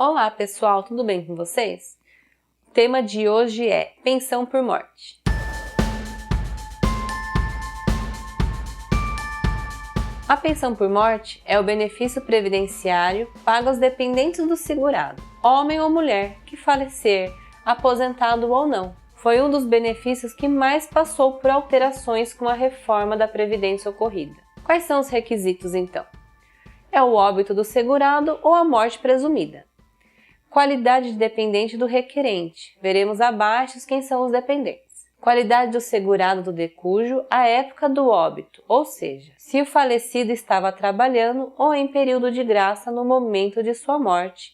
Olá pessoal, tudo bem com vocês? O tema de hoje é pensão por morte. A pensão por morte é o benefício previdenciário pago aos dependentes do segurado, homem ou mulher, que falecer, aposentado ou não. Foi um dos benefícios que mais passou por alterações com a reforma da Previdência ocorrida. Quais são os requisitos então? É o óbito do segurado ou a morte presumida. Qualidade de dependente do requerente. Veremos abaixo quem são os dependentes. Qualidade do segurado do decújo à época do óbito, ou seja, se o falecido estava trabalhando ou em período de graça no momento de sua morte,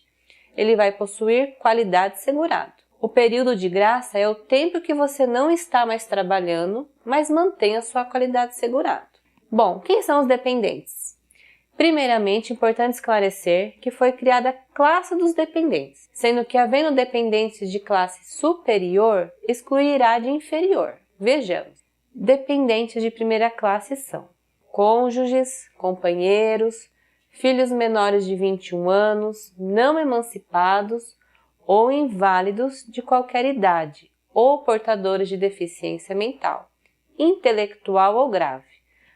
ele vai possuir qualidade de segurado. O período de graça é o tempo que você não está mais trabalhando, mas mantém a sua qualidade de segurado. Bom, quem são os dependentes? Primeiramente, importante esclarecer que foi criada a classe dos dependentes, sendo que, havendo dependentes de classe superior, excluirá de inferior. Vejamos. Dependentes de primeira classe são cônjuges, companheiros, filhos menores de 21 anos, não emancipados ou inválidos de qualquer idade, ou portadores de deficiência mental, intelectual ou grave.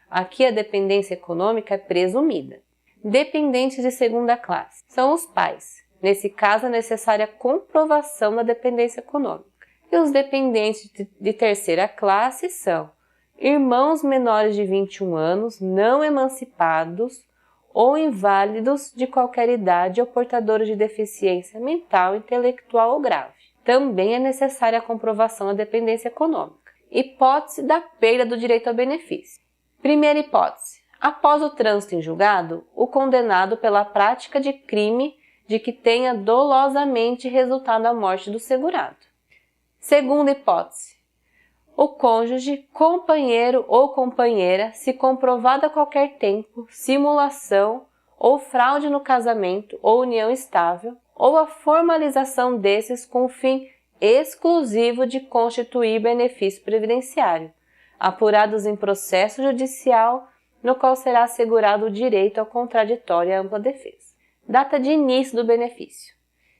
Aqui a dependência econômica é presumida. Dependentes de segunda classe são os pais. Nesse caso, é necessária a comprovação da dependência econômica. E os dependentes de terceira classe são irmãos menores de 21 anos, não emancipados ou inválidos de qualquer idade ou portadores de deficiência mental, intelectual ou grave. Também é necessária a comprovação da dependência econômica. Hipótese da perda do direito ao benefício. Primeira hipótese. Após o trânsito em julgado, o condenado pela prática de crime de que tenha dolosamente resultado a morte do segurado. Segunda hipótese. O cônjuge, companheiro ou companheira, se comprovado a qualquer tempo, simulação ou fraude no casamento ou união estável, ou a formalização desses com o fim exclusivo de constituir benefício previdenciário, apurados em processo judicial, no qual será assegurado o direito ao contraditório e à ampla defesa. Data de início do benefício.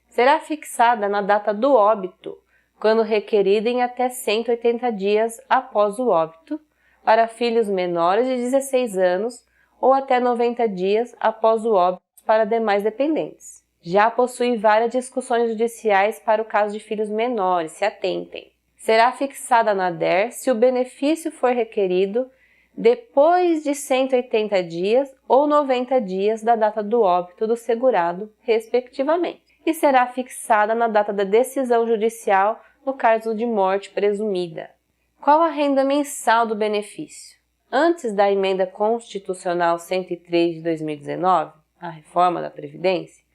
Será fixada na data do óbito, quando requerida em até 180 dias após o óbito, para filhos menores de 16 anos ou até 90 dias após o óbito para demais dependentes. Já possui várias discussões judiciais para o caso de filhos menores, se atentem. Será fixada na DER se o benefício for requerido depois de 180 dias ou 90 dias da data do óbito do segurado, respectivamente, e será fixada na data da decisão judicial no caso de morte presumida. Qual a renda mensal do benefício? Antes da Emenda Constitucional 103 de 2019, a reforma da Previdência,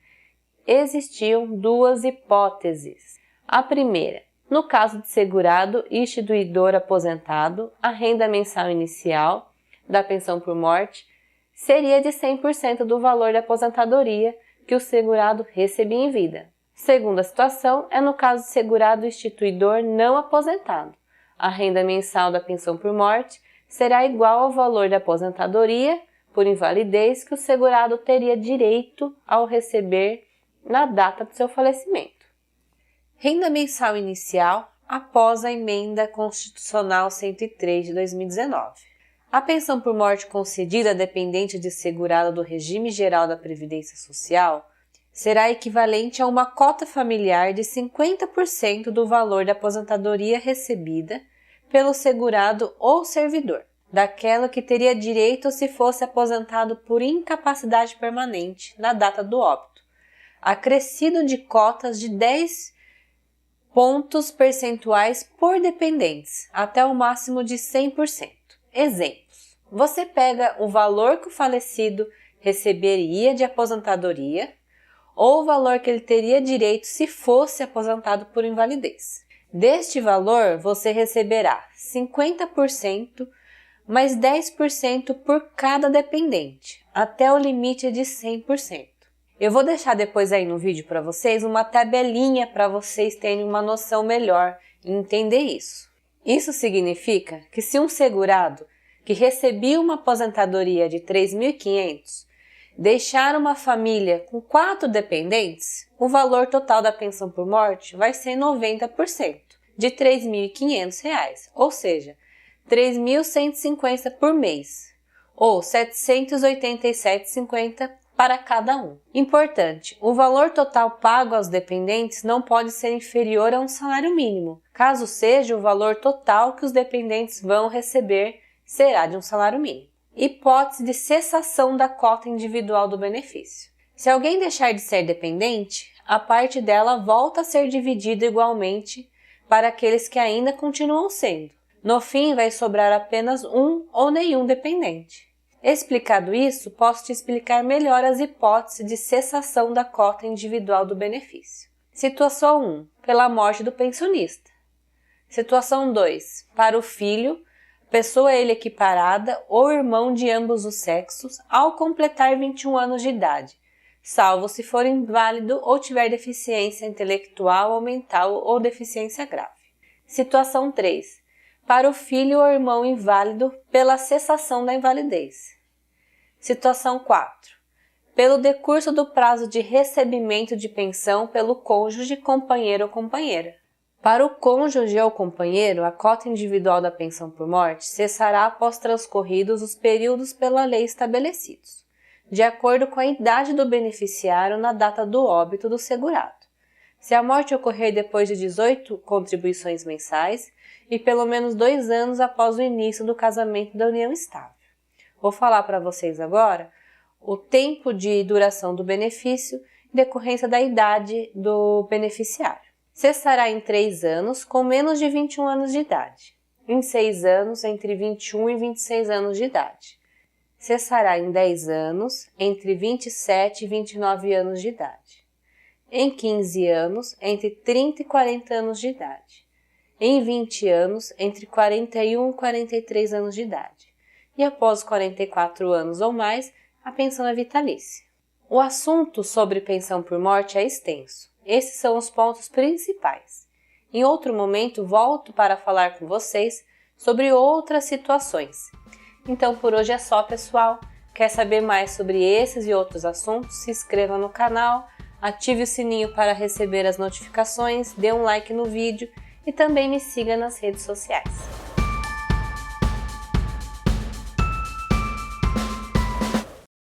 existiam duas hipóteses. A primeira, no caso de segurado e instituidor aposentado, a renda mensal inicial da pensão por morte seria de 100% do valor da aposentadoria que o segurado recebia em vida. Segunda situação é no caso de segurado e instituidor não aposentado. A renda mensal da pensão por morte será igual ao valor da aposentadoria por invalidez que o segurado teria direito ao receber na data do seu falecimento. Renda mensal inicial após a Emenda Constitucional 103 de 2019. A pensão por morte concedida a dependente de segurado do regime geral da Previdência Social será equivalente a uma cota familiar de 50% do valor da aposentadoria recebida pelo segurado ou servidor, daquela que teria direito se fosse aposentado por incapacidade permanente na data do óbito, acrescido de cotas de 10 pontos percentuais por dependentes, até o máximo de 100%. Exemplos. Você pega o valor que o falecido receberia de aposentadoria ou o valor que ele teria direito se fosse aposentado por invalidez. Deste valor, você receberá 50% mais 10% por cada dependente, até o limite de 100%. Eu vou deixar depois aí no vídeo para vocês uma tabelinha para vocês terem uma noção melhor e entender isso. Isso significa que se um segurado que recebia uma aposentadoria de R$ 3.500 deixar uma família com 4 dependentes, o valor total da pensão por morte vai ser 90%, de R$ 3.500, ou seja, R$ 3.150 por mês, ou R$ 787,50 para cada um. Importante, o valor total pago aos dependentes não pode ser inferior a um salário mínimo. Caso seja, o valor total que os dependentes vão receber será de um salário mínimo. Hipótese de cessação da cota individual do benefício. Se alguém deixar de ser dependente, a parte dela volta a ser dividida igualmente para aqueles que ainda continuam sendo. No fim, vai sobrar apenas um ou nenhum dependente. Explicado isso, posso te explicar melhor as hipóteses de cessação da cota individual do benefício. Situação 1. Pela morte do pensionista. Situação 2. Para o filho, pessoa ele equiparada ou irmão de ambos os sexos ao completar 21 anos de idade, salvo se for inválido ou tiver deficiência intelectual ou mental ou deficiência grave. Situação 3. Para o filho ou irmão inválido pela cessação da invalidez. Situação 4. Pelo decurso do prazo de recebimento de pensão pelo cônjuge, companheiro ou companheira. Para o cônjuge ou companheiro, a cota individual da pensão por morte cessará após transcorridos os períodos pela lei estabelecidos, de acordo com a idade do beneficiário na data do óbito do segurado. Se a morte ocorrer depois de 18 contribuições mensais e pelo menos 2 anos após o início do casamento da união estável. Vou falar para vocês agora o tempo de duração do benefício em decorrência da idade do beneficiário. Cessará em 3 anos com menos de 21 anos de idade. Em 6 anos, entre 21 e 26 anos de idade. Cessará em 10 anos, entre 27 e 29 anos de idade. Em 15 anos, entre 30 e 40 anos de idade. Em 20 anos, entre 41 e 43 anos de idade. E após 44 anos ou mais, a pensão é vitalícia. O assunto sobre pensão por morte é extenso. Esses são os pontos principais. Em outro momento, volto para falar com vocês sobre outras situações. Então, por hoje é só, pessoal. Quer saber mais sobre esses e outros assuntos? Se inscreva no canal, ative o sininho para receber as notificações, dê um like no vídeo e também me siga nas redes sociais.